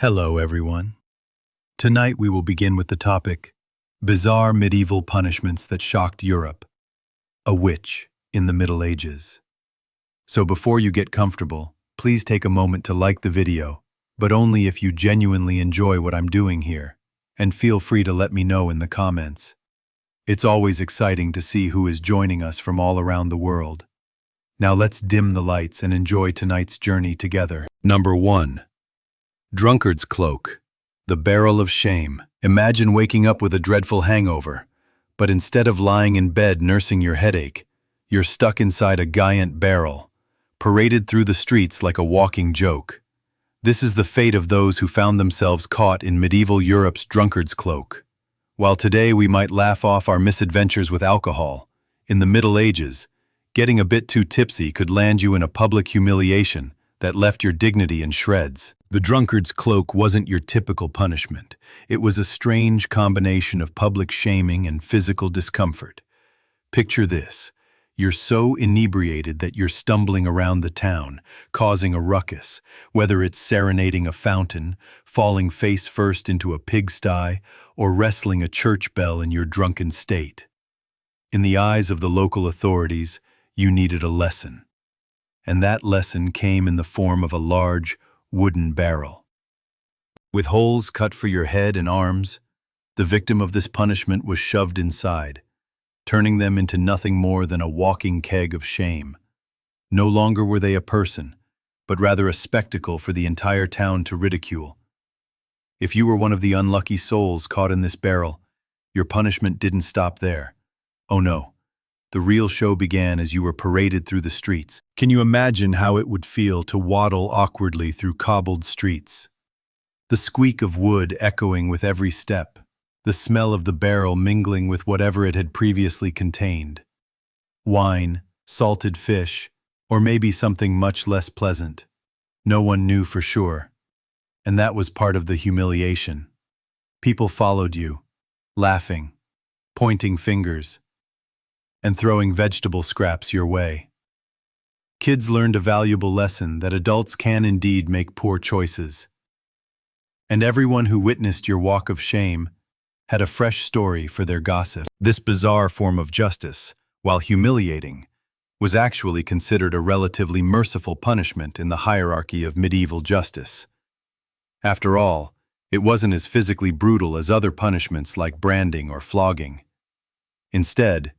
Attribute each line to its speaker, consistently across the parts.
Speaker 1: Hello, everyone. Tonight we will begin with the topic, Bizarre Medieval Punishments That Shocked Europe. A Witch in the Middle Ages. So before you get comfortable, please take a moment to like the video, but only if you genuinely enjoy what I'm doing here, and feel free to let me know in the comments. It's always exciting to see who is joining us from all around the world. Now let's dim the lights and enjoy tonight's journey together. Number 1. Drunkard's Cloak, the Barrel of Shame. Imagine waking up with a dreadful hangover, but instead of lying in bed nursing your headache, you're stuck inside a giant barrel, paraded through the streets like a walking joke. This is the fate of those who found themselves caught in medieval Europe's drunkard's cloak. While today we might laugh off our misadventures with alcohol, in the Middle Ages, getting a bit too tipsy could land you in a public humiliation that left your dignity in shreds. The drunkard's cloak wasn't your typical punishment. It was a strange combination of public shaming and physical discomfort. Picture this. You're so inebriated that you're stumbling around the town, causing a ruckus, whether it's serenading a fountain, falling face first into a pigsty, or wrestling a church bell in your drunken state. In the eyes of the local authorities, you needed a lesson. And that lesson came in the form of a large, wooden barrel. With holes cut for your head and arms, the victim of this punishment was shoved inside, turning them into nothing more than a walking keg of shame. No longer were they a person, but rather a spectacle for the entire town to ridicule. If you were one of the unlucky souls caught in this barrel, your punishment didn't stop there. Oh no. The real show began as you were paraded through the streets. Can you imagine how it would feel to waddle awkwardly through cobbled streets? The squeak of wood echoing with every step, the smell of the barrel mingling with whatever it had previously contained. Wine, salted fish, or maybe something much less pleasant. No one knew for sure. And that was part of the humiliation. People followed you, laughing, pointing fingers, and throwing vegetable scraps your way. Kids learned a valuable lesson that adults can indeed make poor choices. And everyone who witnessed your walk of shame had a fresh story for their gossip. This bizarre form of justice, while humiliating, was actually considered a relatively merciful punishment in the hierarchy of medieval justice. After all, it wasn't as physically brutal as other punishments like branding or flogging. Instead,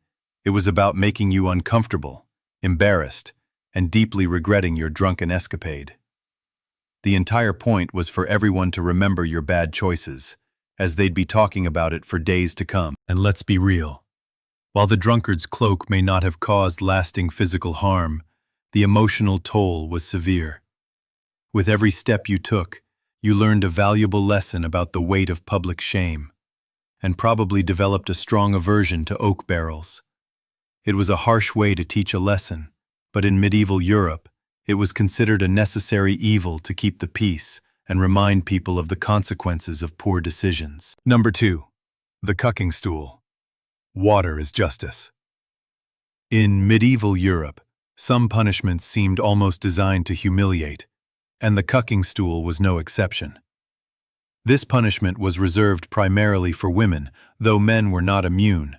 Speaker 1: it was about making you uncomfortable, embarrassed, and deeply regretting your drunken escapade. The entire point was for everyone to remember your bad choices, as they'd be talking about it for days to come. And let's be real. While the drunkard's cloak may not have caused lasting physical harm, the emotional toll was severe. With every step you took, you learned a valuable lesson about the weight of public shame, and probably developed a strong aversion to oak barrels. It was a harsh way to teach a lesson, but in medieval Europe, it was considered a necessary evil to keep the peace and remind people of the consequences of poor decisions. Number 2. The Cucking Stool. Water is justice. In medieval Europe, some punishments seemed almost designed to humiliate, and the cucking stool was no exception. This punishment was reserved primarily for women, though men were not immune,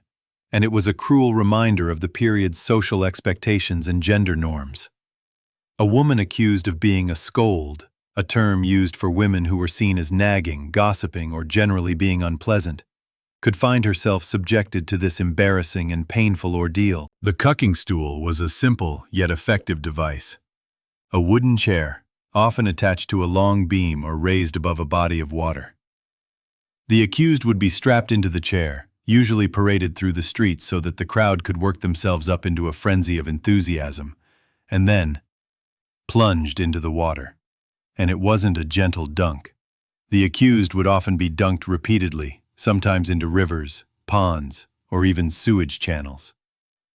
Speaker 1: and it was a cruel reminder of the period's social expectations and gender norms. A woman accused of being a scold, a term used for women who were seen as nagging, gossiping, or generally being unpleasant, could find herself subjected to this embarrassing and painful ordeal. The cucking stool was a simple yet effective device. A wooden chair, often attached to a long beam or raised above a body of water. The accused would be strapped into the chair, usually paraded through the streets so that the crowd could work themselves up into a frenzy of enthusiasm, and then plunged into the water. And it wasn't a gentle dunk. The accused would often be dunked repeatedly, sometimes into rivers, ponds, or even sewage channels.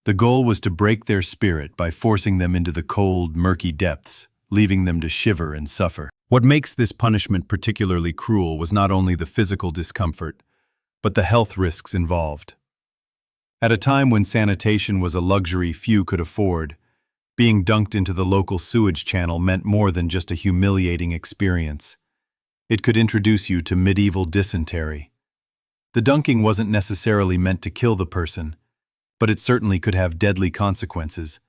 Speaker 1: The goal was to break their spirit by forcing them into the cold, murky depths, leaving them to shiver and suffer. What makes this punishment particularly cruel was not only the physical discomfort, but the health risks involved. At a time when sanitation was a luxury few could afford, being dunked into the local sewage channel meant more than just a humiliating experience. It could introduce you to medieval dysentery. The dunking wasn't necessarily meant to kill the person, but it certainly could have deadly consequences,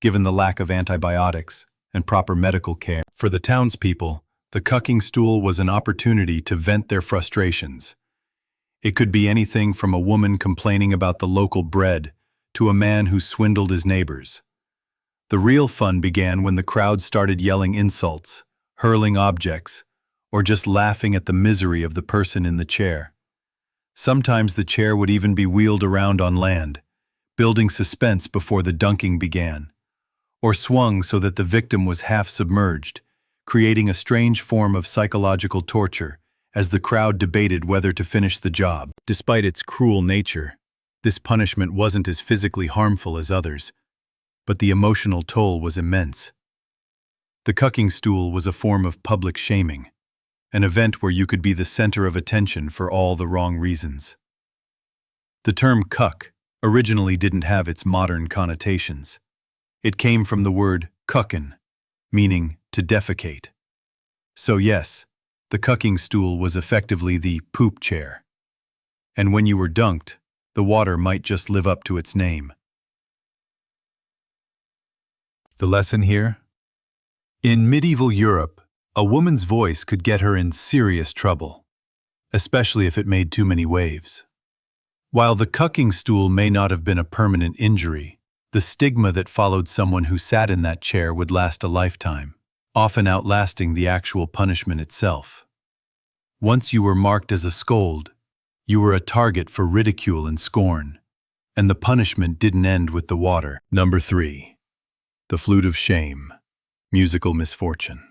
Speaker 1: given the lack of antibiotics and proper medical care. For the townspeople, the cucking stool was an opportunity to vent their frustrations. It could be anything from a woman complaining about the local bread to a man who swindled his neighbors. The real fun began when the crowd started yelling insults, hurling objects, or just laughing at the misery of the person in the chair. Sometimes the chair would even be wheeled around on land, building suspense before the dunking began, or swung so that the victim was half submerged, creating a strange form of psychological torture as the crowd debated whether to finish the job. Despite its cruel nature, this punishment wasn't as physically harmful as others, but the emotional toll was immense. The cucking stool was a form of public shaming, an event where you could be the center of attention for all the wrong reasons. The term cuck originally didn't have its modern connotations. It came from the word cucken, meaning to defecate. So yes, the cucking stool was effectively the poop chair. And when you were dunked, the water might just live up to its name. The lesson here? In medieval Europe, a woman's voice could get her in serious trouble, especially if it made too many waves. While the cucking stool may not have been a permanent injury, the stigma that followed someone who sat in that chair would last a lifetime, often outlasting the actual punishment itself. Once you were marked as a scold, you were a target for ridicule and scorn, and the punishment didn't end with the water. Number 3. The flute of shame, musical misfortune.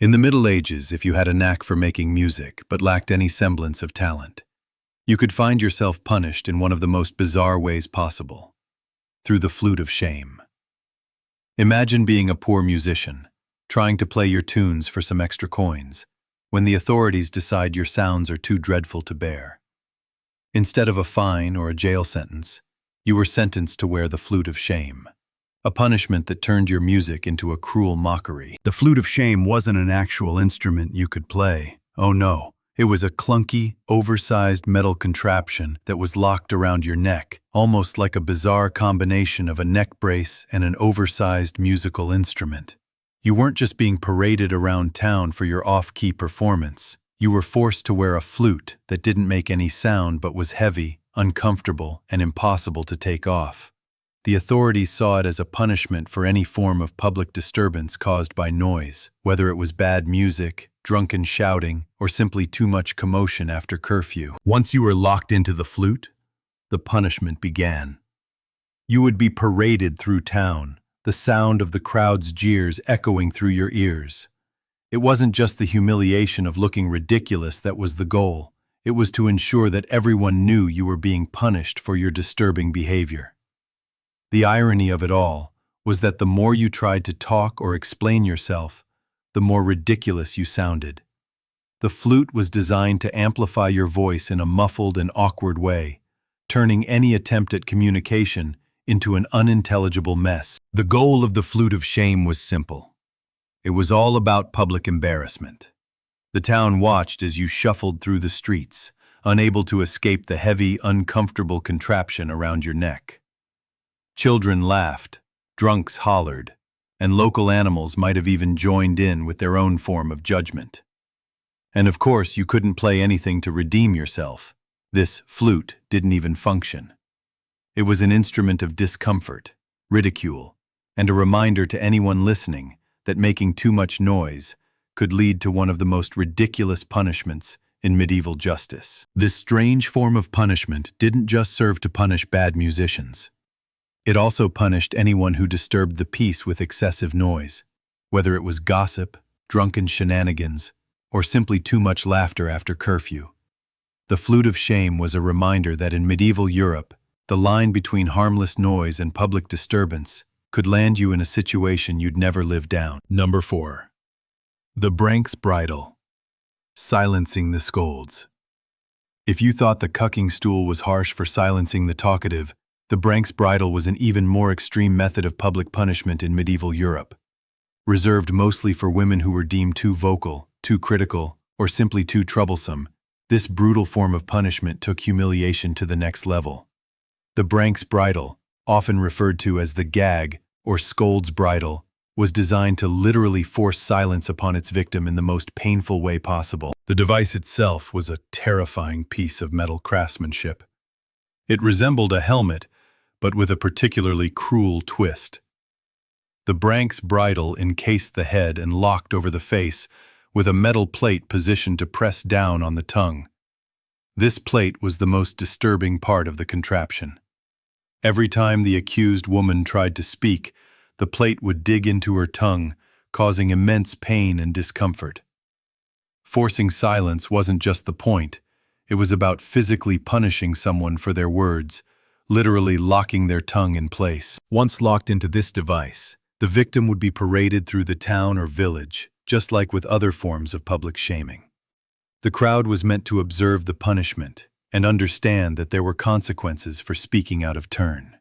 Speaker 1: In the Middle Ages, if you had a knack for making music but lacked any semblance of talent, you could find yourself punished in one of the most bizarre ways possible, through the flute of shame. Imagine being a poor musician, trying to play your tunes for some extra coins, when the authorities decide your sounds are too dreadful to bear. Instead of a fine or a jail sentence, you were sentenced to wear the flute of shame, a punishment that turned your music into a cruel mockery. The flute of shame wasn't an actual instrument you could play. Oh no, it was a clunky, oversized metal contraption that was locked around your neck, almost like a bizarre combination of a neck brace and an oversized musical instrument. You weren't just being paraded around town for your off-key performance. You were forced to wear a flute that didn't make any sound but was heavy, uncomfortable, and impossible to take off. The authorities saw it as a punishment for any form of public disturbance caused by noise, whether it was bad music, drunken shouting, or simply too much commotion after curfew. Once you were locked into the flute, the punishment began. You would be paraded through town, the sound of the crowd's jeers echoing through your ears. It wasn't just the humiliation of looking ridiculous that was the goal. It was to ensure that everyone knew you were being punished for your disturbing behavior. The irony of it all was that the more you tried to talk or explain yourself, the more ridiculous you sounded. The flute was designed to amplify your voice in a muffled and awkward way, turning any attempt at communication into an unintelligible mess. The goal of the flute of shame was simple. It was all about public embarrassment. The town watched as you shuffled through the streets, unable to escape the heavy, uncomfortable contraption around your neck. Children laughed, drunks hollered, and local animals might have even joined in with their own form of judgment. And of course, you couldn't play anything to redeem yourself. This flute didn't even function. It was an instrument of discomfort, ridicule, and a reminder to anyone listening that making too much noise could lead to one of the most ridiculous punishments in medieval justice. This strange form of punishment didn't just serve to punish bad musicians. It also punished anyone who disturbed the peace with excessive noise, whether it was gossip, drunken shenanigans, or simply too much laughter after curfew. The flute of shame was a reminder that in medieval Europe, the line between harmless noise and public disturbance could land you in a situation you'd never live down. Number 4. The Branks Bridle. Silencing the scolds. If you thought the cucking stool was harsh for silencing the talkative, the Branks Bridle was an even more extreme method of public punishment in medieval Europe. Reserved mostly for women who were deemed too vocal, too critical, or simply too troublesome, this brutal form of punishment took humiliation to the next level. The Branks bridle, often referred to as the gag or scold's bridle, was designed to literally force silence upon its victim in the most painful way possible. The device itself was a terrifying piece of metal craftsmanship. It resembled a helmet, but with a particularly cruel twist. The Branks bridle encased the head and locked over the face, with a metal plate positioned to press down on the tongue. This plate was the most disturbing part of the contraption. Every time the accused woman tried to speak, the plate would dig into her tongue, causing immense pain and discomfort. Forcing silence wasn't just the point. It was about physically punishing someone for their words, literally locking their tongue in place. Once locked into this device, the victim would be paraded through the town or village, just like with other forms of public shaming. The crowd was meant to observe the punishment and understand that there were consequences for speaking out of turn.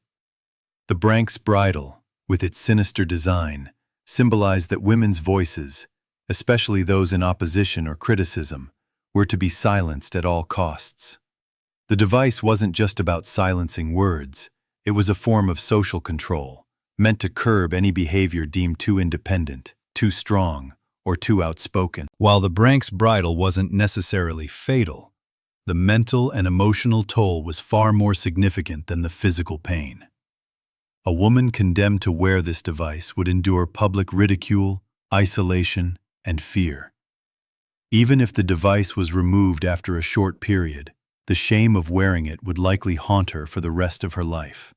Speaker 1: The Branks bridle, with its sinister design, symbolized that women's voices, especially those in opposition or criticism, were to be silenced at all costs. The device wasn't just about silencing words, it was a form of social control, meant to curb any behavior deemed too independent, too strong, or too outspoken. While the Branks bridle wasn't necessarily fatal, the mental and emotional toll was far more significant than the physical pain. A woman condemned to wear this device would endure public ridicule, isolation, and fear. Even if the device was removed after a short period, the shame of wearing it would likely haunt her for the rest of her life.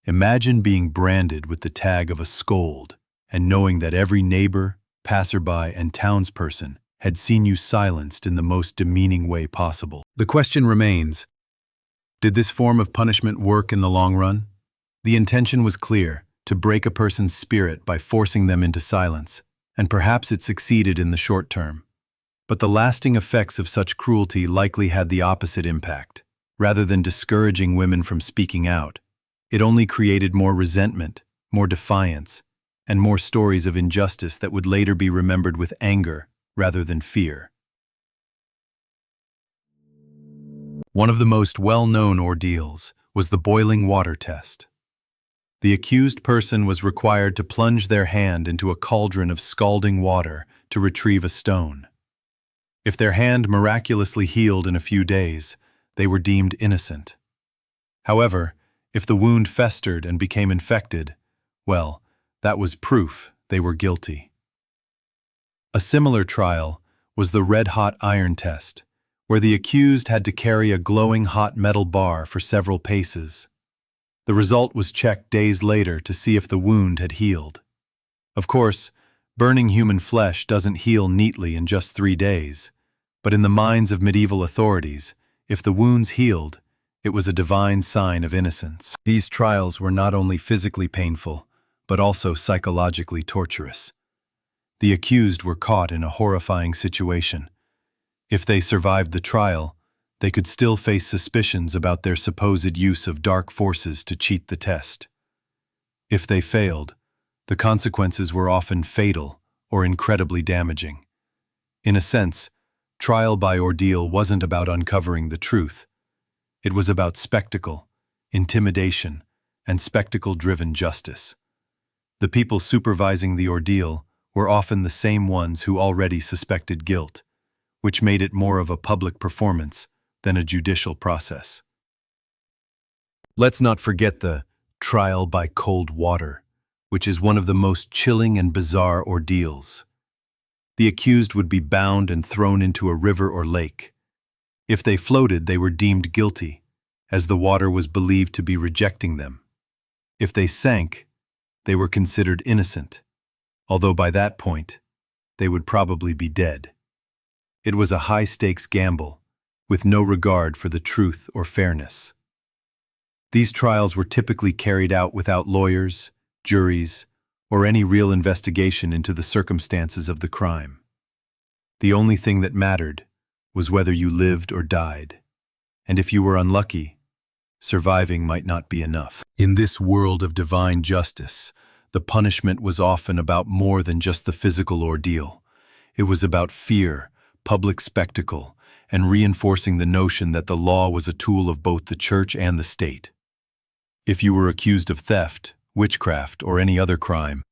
Speaker 1: Imagine being branded with the tag of a scold and knowing that every neighbor, passerby, and townsperson had seen you silenced in the most demeaning way possible. The question remains, did this form of punishment work in the long run? The intention was clear, to break a person's spirit by forcing them into silence, and perhaps it succeeded in the short term. But the lasting effects of such cruelty likely had the opposite impact. Rather than discouraging women from speaking out, it only created more resentment, more defiance, and more stories of injustice that would later be remembered with anger rather than fear. One of the most well-known ordeals was the boiling water test. The accused person was required to plunge their hand into a cauldron of scalding water to retrieve a stone. If their hand miraculously healed in a few days, they were deemed innocent. However, if the wound festered and became infected, well, that was proof they were guilty. A similar trial was the red-hot iron test, where the accused had to carry a glowing hot metal bar for several paces. The result was checked days later to see if the wound had healed. Of course, burning human flesh doesn't heal neatly in just 3 days, but in the minds of medieval authorities, if the wounds healed, it was a divine sign of innocence. These trials were not only physically painful, but also psychologically torturous. The accused were caught in a horrifying situation. If they survived the trial, they could still face suspicions about their supposed use of dark forces to cheat the test. If they failed, the consequences were often fatal or incredibly damaging. In a sense, trial by ordeal wasn't about uncovering the truth. It was about spectacle, intimidation, and spectacle-driven justice. The people supervising the ordeal were often the same ones who already suspected guilt, which made it more of a public performance than a judicial process. Let's not forget the trial by cold water, which is one of the most chilling and bizarre ordeals. The accused would be bound and thrown into a river or lake. If they floated, they were deemed guilty, as the water was believed to be rejecting them. If they sank, they were considered innocent, although by that point, they would probably be dead. It was a high-stakes gamble, with no regard for the truth or fairness. These trials were typically carried out without lawyers, juries, or any real investigation into the circumstances of the crime. The only thing that mattered was whether you lived or died, and if you were unlucky, surviving might not be enough. In this world of divine justice, the punishment was often about more than just the physical ordeal. It was about fear, public spectacle, and reinforcing the notion that the law was a tool of both the church and the state. If you were accused of theft, witchcraft, or any other crime,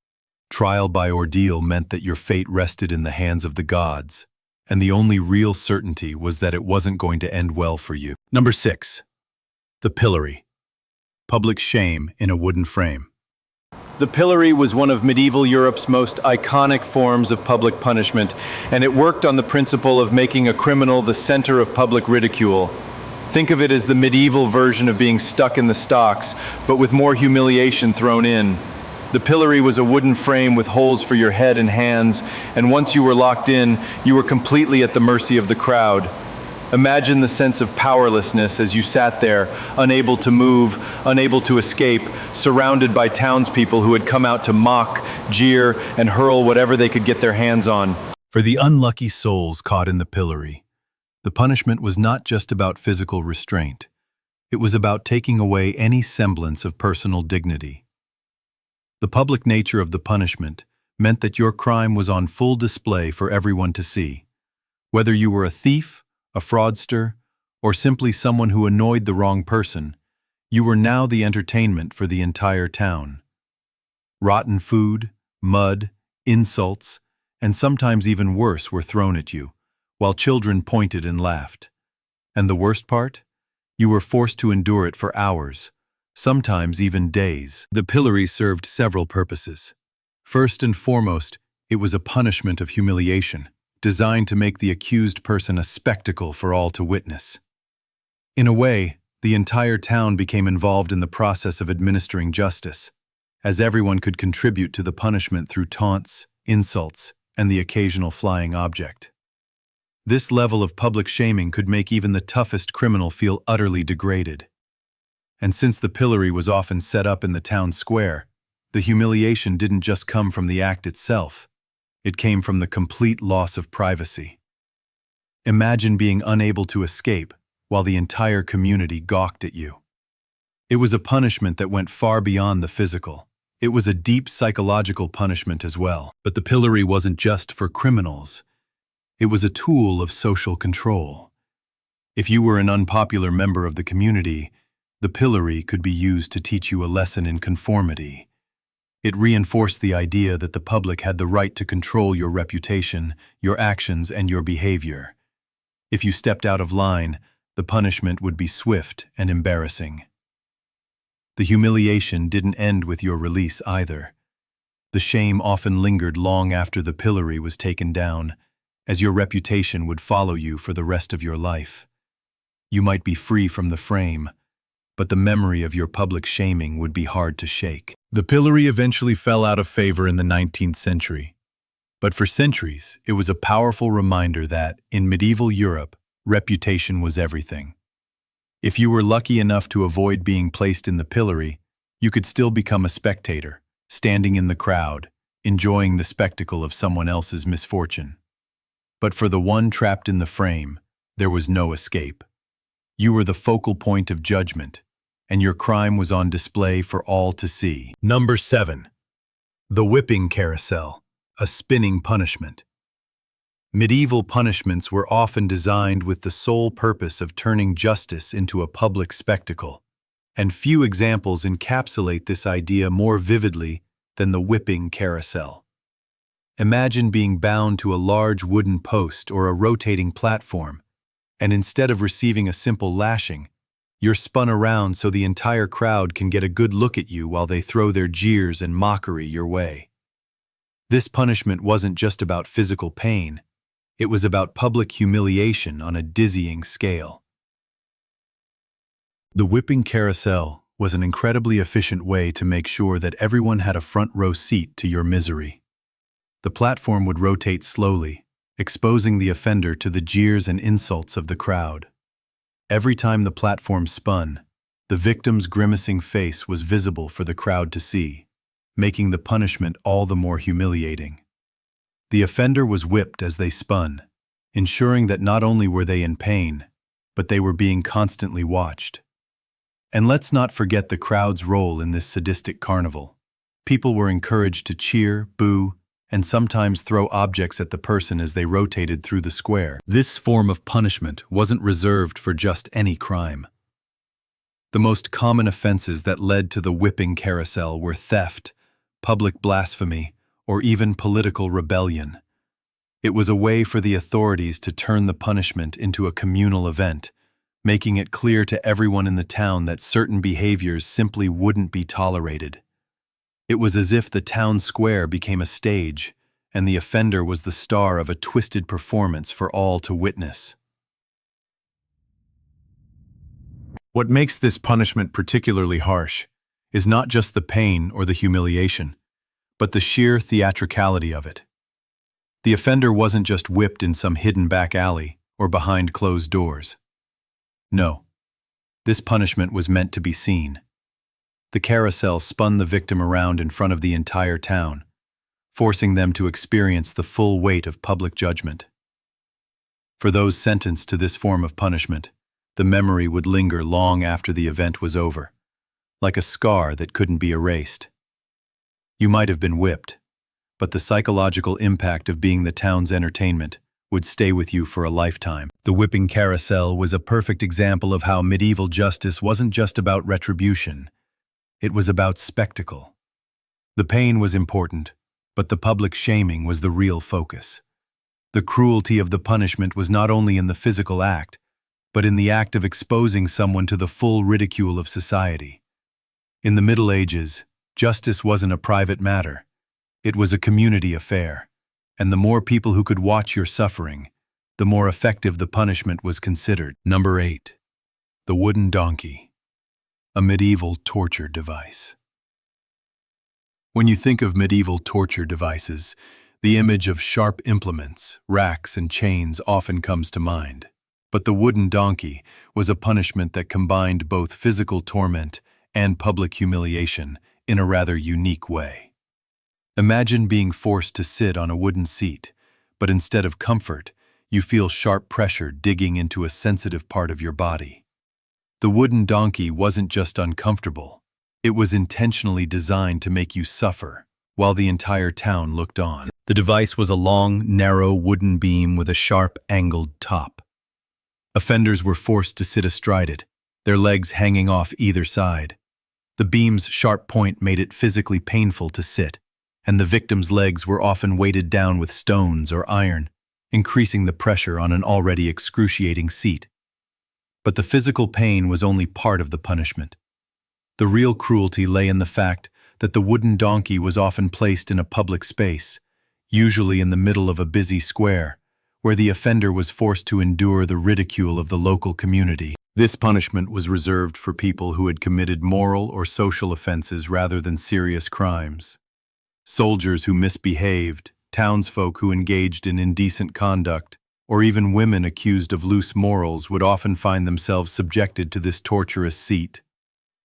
Speaker 1: trial by ordeal meant that your fate rested in the hands of the gods, and the only real certainty was that it wasn't going to end well for you. Number 6. The pillory. Public shame in a wooden frame.
Speaker 2: The pillory was one of medieval Europe's most iconic forms of public punishment, and it worked on the principle of making a criminal the center of public ridicule. Think of it as the medieval version of being stuck in the stocks, but with more humiliation thrown in. The pillory was a wooden frame with holes for your head and hands, and once you were locked in, you were completely at the mercy of the crowd. Imagine the sense of powerlessness as you sat there, unable to move, unable to escape, surrounded by townspeople who had come out to mock, jeer, and hurl whatever they could get their hands on.
Speaker 1: For the unlucky souls caught in the pillory, the punishment was not just about physical restraint. It was about taking away any semblance of personal dignity. The public nature of the punishment meant that your crime was on full display for everyone to see. Whether you were a thief, a fraudster, or simply someone who annoyed the wrong person, you were now the entertainment for the entire town. Rotten food, mud, insults, and sometimes even worse were thrown at you, while children pointed and laughed. And the worst part? You were forced to endure it for hours, sometimes even days. The pillory served several purposes. First and foremost, it was a punishment of humiliation, designed to make the accused person a spectacle for all to witness. In a way, the entire town became involved in the process of administering justice, as everyone could contribute to the punishment through taunts, insults, and the occasional flying object. This level of public shaming could make even the toughest criminal feel utterly degraded. And since the pillory was often set up in the town square, the humiliation didn't just come from the act itself. It came from the complete loss of privacy. Imagine being unable to escape while the entire community gawked at you. It was a punishment that went far beyond the physical. It was a deep psychological punishment as well. But the pillory wasn't just for criminals. It was a tool of social control. If you were an unpopular member of the community, the pillory could be used to teach you a lesson in conformity. It reinforced the idea that the public had the right to control your reputation, your actions, and your behavior. If you stepped out of line, the punishment would be swift and embarrassing. The humiliation didn't end with your release either. The shame often lingered long after the pillory was taken down, as your reputation would follow you for the rest of your life. You might be free from the frame, but the memory of your public shaming would be hard to shake. The pillory eventually fell out of favor in the 19th century. But for centuries, it was a powerful reminder that, in medieval Europe, reputation was everything. If you were lucky enough to avoid being placed in the pillory, you could still become a spectator, standing in the crowd, enjoying the spectacle of someone else's misfortune. But for the one trapped in the frame, there was no escape. You were the focal point of judgment, and your crime was on display for all to see. Number 7. The whipping carousel, a spinning punishment. Medieval punishments were often designed with the sole purpose of turning justice into a public spectacle, and few examples encapsulate this idea more vividly than the whipping carousel. Imagine being bound to a large wooden post or a rotating platform, and instead of receiving a simple lashing, you're spun around so the entire crowd can get a good look at you while they throw their jeers and mockery your way. This punishment wasn't just about physical pain. It was about public humiliation on a dizzying scale. The whipping carousel was an incredibly efficient way to make sure that everyone had a front row seat to your misery. The platform would rotate slowly, exposing the offender to the jeers and insults of the crowd. Every time the platform spun, the victim's grimacing face was visible for the crowd to see, making the punishment all the more humiliating. The offender was whipped as they spun, ensuring that not only were they in pain, but they were being constantly watched. And let's not forget the crowd's role in this sadistic carnival. People were encouraged to cheer, boo, and sometimes throw objects at the person as they rotated through the square. This form of punishment wasn't reserved for just any crime. The most common offenses that led to the whipping carousel were theft, public blasphemy, or even political rebellion. It was a way for the authorities to turn the punishment into a communal event, making it clear to everyone in the town that certain behaviors simply wouldn't be tolerated. It was as if the town square became a stage, and the offender was the star of a twisted performance for all to witness. What makes this punishment particularly harsh is not just the pain or the humiliation, but the sheer theatricality of it. The offender wasn't just whipped in some hidden back alley or behind closed doors. No, this punishment was meant to be seen. The carousel spun the victim around in front of the entire town, forcing them to experience the full weight of public judgment. For those sentenced to this form of punishment, the memory would linger long after the event was over, like a scar that couldn't be erased. You might have been whipped, but the psychological impact of being the town's entertainment would stay with you for a lifetime. The whipping carousel was a perfect example of how medieval justice wasn't just about retribution. It was about spectacle. The pain was important, but the public shaming was the real focus. The cruelty of the punishment was not only in the physical act, but in the act of exposing someone to the full ridicule of society. In the Middle Ages, justice wasn't a private matter. It was a community affair, and the more people who could watch your suffering, the more effective the punishment was considered. Number 8. The wooden donkey, a medieval torture device. When you think of medieval torture devices, the image of sharp implements, racks, and chains often comes to mind. But the wooden donkey was a punishment that combined both physical torment and public humiliation in a rather unique way. Imagine being forced to sit on a wooden seat, but instead of comfort, you feel sharp pressure digging into a sensitive part of your body. The wooden donkey wasn't just uncomfortable, it was intentionally designed to make you suffer, while the entire town looked on. The device was a long, narrow wooden beam with a sharp, angled top. Offenders were forced to sit astride it, their legs hanging off either side. The beam's sharp point made it physically painful to sit, and the victim's legs were often weighted down with stones or iron, increasing the pressure on an already excruciating seat. But the physical pain was only part of the punishment. The real cruelty lay in the fact that the wooden donkey was often placed in a public space, usually in the middle of a busy square, where the offender was forced to endure the ridicule of the local community. This punishment was reserved for people who had committed moral or social offenses rather than serious crimes. Soldiers who misbehaved, townsfolk who engaged in indecent conduct, or even women accused of loose morals would often find themselves subjected to this torturous seat.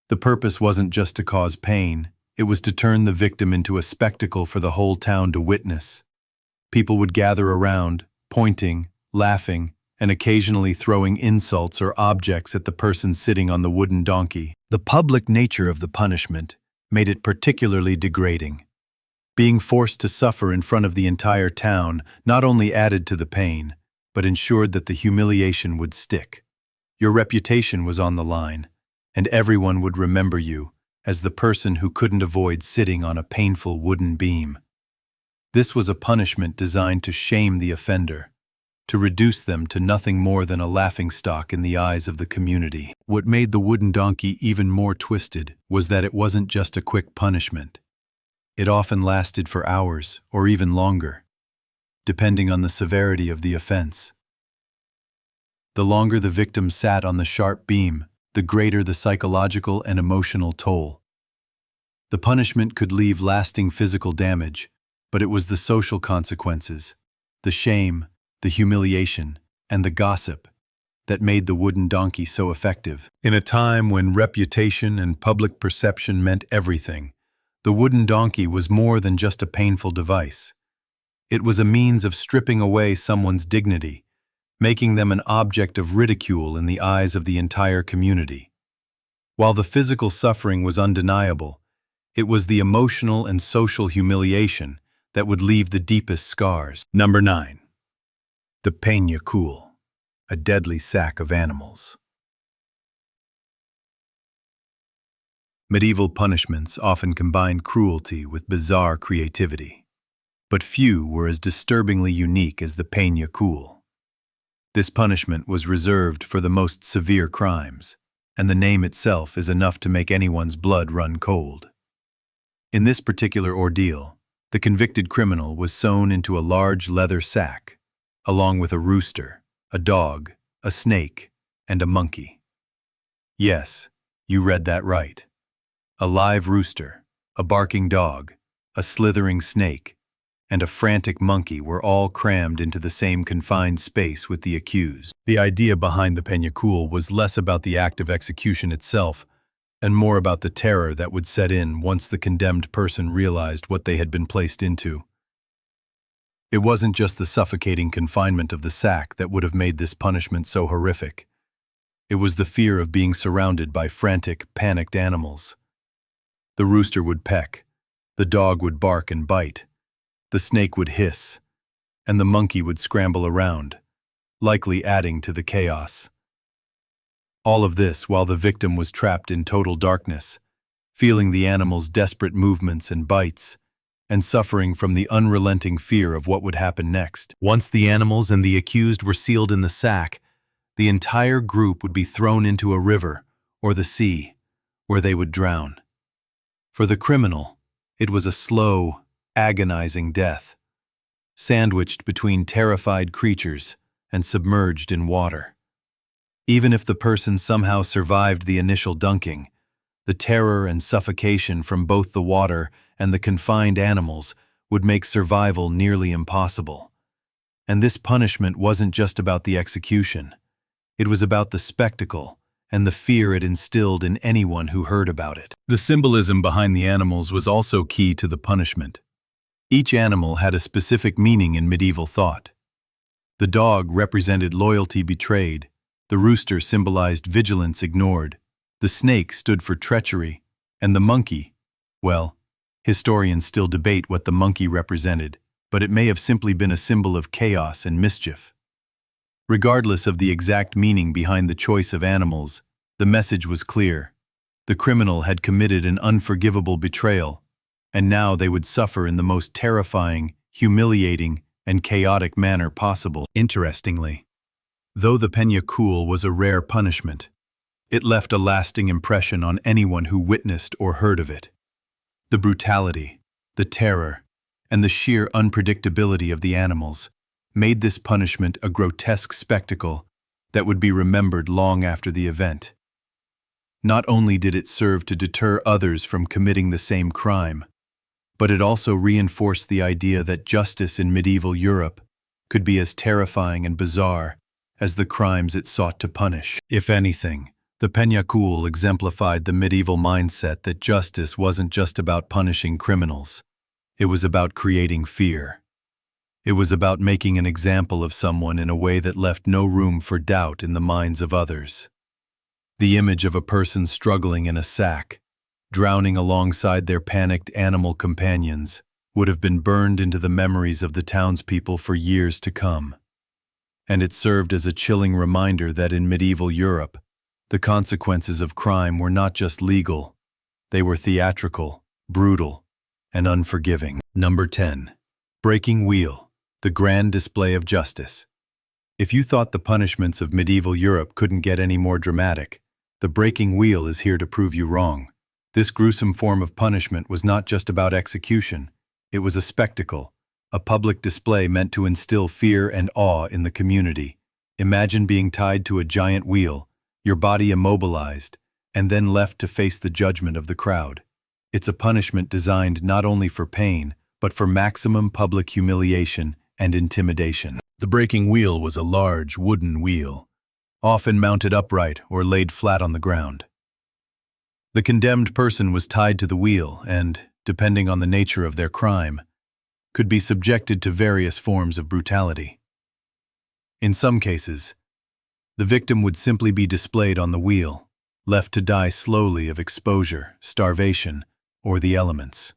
Speaker 1: The purpose wasn't just to cause pain, it was to turn the victim into a spectacle for the whole town to witness. People would gather around, pointing, laughing, and occasionally throwing insults or objects at the person sitting on the wooden donkey. The public nature of the punishment made it particularly degrading. Being forced to suffer in front of the entire town not only added to the pain, but ensured that the humiliation would stick. Your reputation was on the line, and everyone would remember you as the person who couldn't avoid sitting on a painful wooden beam. This was a punishment designed to shame the offender, to reduce them to nothing more than a laughingstock in the eyes of the community. What made the wooden donkey even more twisted was that it wasn't just a quick punishment. It often lasted for hours or even longer, depending on the severity of the offense. The longer the victim sat on the sharp beam, the greater the psychological and emotional toll. The punishment could leave lasting physical damage, but it was the social consequences, the shame, the humiliation, and the gossip that made the wooden donkey so effective. In a time when reputation and public perception meant everything, the wooden donkey was more than just a painful device. It was a means of stripping away someone's dignity, making them an object of ridicule in the eyes of the entire community. While the physical suffering was undeniable, it was the emotional and social humiliation that would leave the deepest scars. Number 9. The Peña Cool, a deadly sack of animals. Medieval punishments often combined cruelty with bizarre creativity, but few were as disturbingly unique as the Peña Cool. This punishment was reserved for the most severe crimes, and the name itself is enough to make anyone's blood run cold. In this particular ordeal, the convicted criminal was sewn into a large leather sack, along with a rooster, a dog, a snake, and a monkey. Yes, you read that right. A live rooster, a barking dog, a slithering snake, and a frantic monkey were all crammed into the same confined space with the accused. The idea behind the Peña Cool was less about the act of execution itself, and more about the terror that would set in once the condemned person realized what they had been placed into. It wasn't just the suffocating confinement of the sack that would have made this punishment so horrific. It was the fear of being surrounded by frantic, panicked animals. The rooster would peck, the dog would bark and bite, the snake would hiss, and the monkey would scramble around, likely adding to the chaos. All of this while the victim was trapped in total darkness, feeling the animal's desperate movements and bites, and suffering from the unrelenting fear of what would happen next. Once the animals and the accused were sealed in the sack, the entire group would be thrown into a river or the sea, where they would drown. For the criminal, it was a slow, agonizing death, sandwiched between terrified creatures and submerged in water. Even if the person somehow survived the initial dunking, the terror and suffocation from both the water and the confined animals would make survival nearly impossible. And this punishment wasn't just about the execution. It was about the spectacle and the fear it instilled in anyone who heard about it. The symbolism behind the animals was also key to the punishment. Each animal had a specific meaning in medieval thought. The dog represented loyalty betrayed, the rooster symbolized vigilance ignored, the snake stood for treachery, and the monkey, well, historians still debate what the monkey represented, but it may have simply been a symbol of chaos and mischief. Regardless of the exact meaning behind the choice of animals, the message was clear. The criminal had committed an unforgivable betrayal, and now they would suffer in the most terrifying, humiliating, and chaotic manner possible. Interestingly, though the Peña Cool was a rare punishment, it left a lasting impression on anyone who witnessed or heard of it. The brutality, the terror, and the sheer unpredictability of the animals made this punishment a grotesque spectacle that would be remembered long after the event. Not only did it serve to deter others from committing the same crime, but it also reinforced the idea that justice in medieval Europe could be as terrifying and bizarre as the crimes it sought to punish. If anything, the Peña Cool exemplified the medieval mindset that justice wasn't just about punishing criminals. It was about creating fear. It was about making an example of someone in a way that left no room for doubt in the minds of others. The image of a person struggling in a sack, drowning alongside their panicked animal companions, would have been burned into the memories of the townspeople for years to come. And it served as a chilling reminder that in medieval Europe, the consequences of crime were not just legal, they were theatrical, brutal, and unforgiving. Number 10. Breaking Wheel, the grand display of justice. If you thought the punishments of medieval Europe couldn't get any more dramatic, the breaking wheel is here to prove you wrong. This gruesome form of punishment was not just about execution. It was a spectacle, a public display meant to instill fear and awe in the community. Imagine being tied to a giant wheel, your body immobilized, and then left to face the judgment of the crowd. It's a punishment designed not only for pain, but for maximum public humiliation and intimidation. The breaking wheel was a large wooden wheel, often mounted upright or laid flat on the ground. The condemned person was tied to the wheel and, depending on the nature of their crime, could be subjected to various forms of brutality. In some cases, the victim would simply be displayed on the wheel, left to die slowly of exposure, starvation, or the elements.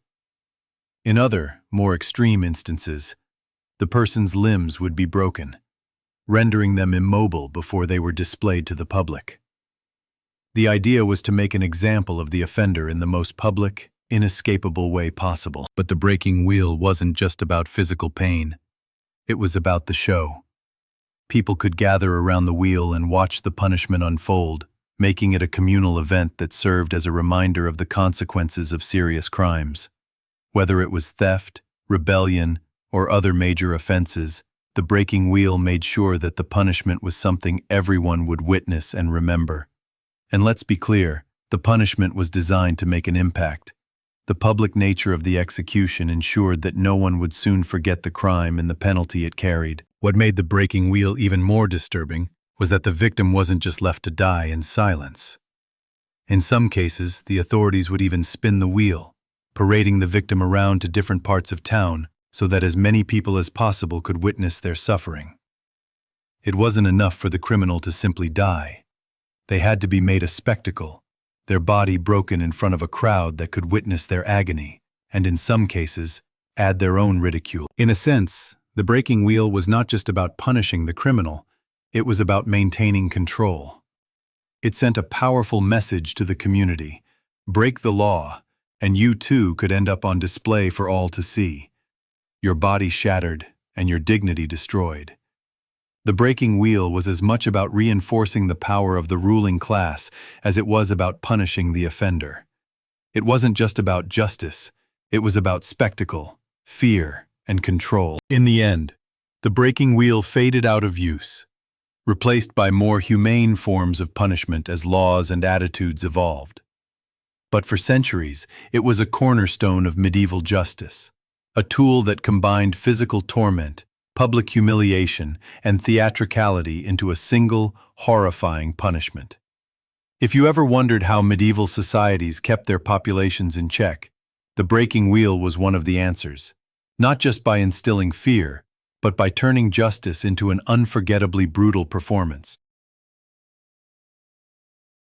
Speaker 1: In other, more extreme instances, the person's limbs would be broken, rendering them immobile before they were displayed to the public. The idea was to make an example of the offender in the most public, inescapable way possible. But the breaking wheel wasn't just about physical pain. It was about the show. People could gather around the wheel and watch the punishment unfold, making it a communal event that served as a reminder of the consequences of serious crimes. Whether it was theft, rebellion, or other major offenses, the breaking wheel made sure that the punishment was something everyone would witness and remember. And let's be clear, the punishment was designed to make an impact. The public nature of the execution ensured that no one would soon forget the crime and the penalty it carried. What made the breaking wheel even more disturbing was that the victim wasn't just left to die in silence. In some cases, the authorities would even spin the wheel, parading the victim around to different parts of town so that as many people as possible could witness their suffering. It wasn't enough for the criminal to simply die. They had to be made a spectacle, their body broken in front of a crowd that could witness their agony, and in some cases, add their own ridicule. In a sense, the breaking wheel was not just about punishing the criminal, it was about maintaining control. It sent a powerful message to the community: break the law, and you too could end up on display for all to see. Your body shattered and your dignity destroyed. The breaking wheel was as much about reinforcing the power of the ruling class as it was about punishing the offender. It wasn't just about justice, it was about spectacle, fear, and control. In the end, the breaking wheel faded out of use, replaced by more humane forms of punishment as laws and attitudes evolved. But for centuries, it was a cornerstone of medieval justice, a tool that combined physical torment, public humiliation, and theatricality into a single, horrifying punishment. If you ever wondered how medieval societies kept their populations in check, the breaking wheel was one of the answers, not just by instilling fear, but by turning justice into an unforgettably brutal performance.